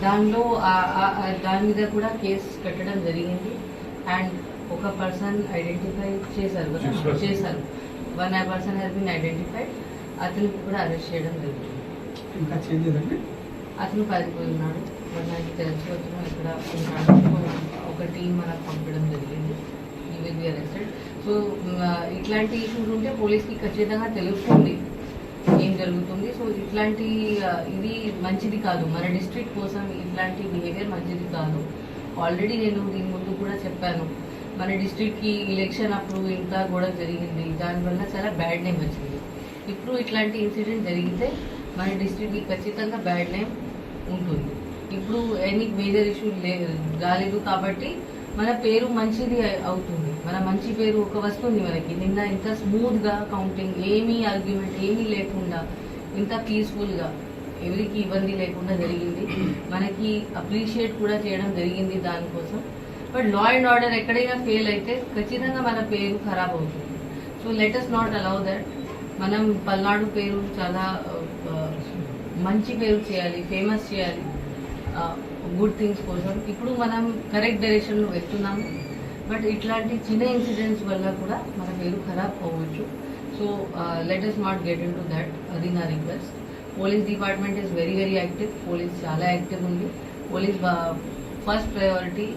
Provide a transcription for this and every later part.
దానిలో దాని మీద కూడా కేసు కట్టడం జరిగింది. అండ్ ఒక పర్సన్ ఐడెంటిఫై చేశారు. 1 పర్సన్ హ్యాస్ బీన్ ఐడెంటిఫైడ్. అతనికి కూడా అరెస్ట్ చేయడం జరిగింది. ఇంకా చేంజ్ అయ్యిందండి. అతను పారిపోయి ఉన్నాడు. నాకు తెలిసి అతను ఇక్కడ ఉన్నాడు. ఒక టీం మనకు పంపడం జరిగింది. ఈ విల్ బి అరెస్టెడ్. సో ఇట్లాంటి ఇష్యూస్ ఉంటే పోలీస్కి ఖచ్చితంగా తెలుస్తుంది ఏం జరుగుతుంది. సో ఇట్లాంటి ఇది మంచిది కాదు. మన డిస్ట్రిక్ట్ కోసం ఇట్లాంటి బిహేవియర్ మంచిది కాదు. ఆల్రెడీ నేను దీని ముందు కూడా చెప్పాను. మన డిస్ట్రిక్ట్కి ఎలక్షన్ అప్పుడు ఇంకా గొడవ జరిగింది. దానివల్ల చాలా బ్యాడ్ నేమ్ వచ్చింది. ఇప్పుడు ఇట్లాంటి ఇన్సిడెంట్ జరిగితే మన డిస్ట్రిక్ట్కి ఖచ్చితంగా బ్యాడ్ నేమ్ ఉంటుంది. ఇప్పుడు ఎనీ మేజర్ ఇష్యూ రాలేదు కాబట్టి మన పేరు మంచిది అవుతుంది. మన మంచి పేరు ఒక వస్తుంది మనకి. నిన్న ఇంత స్మూత్గా కౌంటింగ్, ఏమీ ఆర్గ్యుమెంట్ ఏమీ లేకుండా ఇంత పీస్ఫుల్గా ఎవరికి ఇబ్బంది లేకుండా జరిగింది. మనకి అప్రిషియేట్ కూడా చేయడం జరిగింది దానికోసం. బట్ లా అండ్ ఆర్డర్ ఎక్కడైనా ఫెయిల్ అయితే ఖచ్చితంగా మన పేరు ఖరాబ్ అవుతుంది. So let us not allow that. మనం పల్నాడు పేరు చాలా మంచి పేరు చేయాలి, ఫేమస్ చేయాలి గుడ్ థింగ్స్ కోసం. ఇప్పుడు మనం కరెక్ట్ డైరెక్షన్లో వెళ్తున్నాము. బట్ ఇట్లాంటి చిన్న ఇన్సిడెంట్స్ వల్ల కూడా మన పేరు ఖరాబ్ అవ్వచ్చు. So let us not get into that. అది నా request. Police department is very very active. Police చాలా యాక్టివ్ ఉంది. Police first priority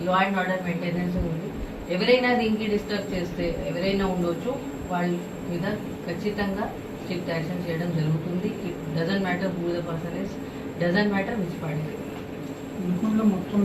law and order maintenance ఉంది. ఎవరైనా దీనికి డిస్టర్బ్ చేస్తే ఎవరైనా ఉండొచ్చు, వాళ్ళ మీద ఖచ్చితంగా స్ట్రిక్ట్ యాక్షన్ చేయడం జరుగుతుంది. It doesn't matter who the person is, doesn't matter which party. మొత్తం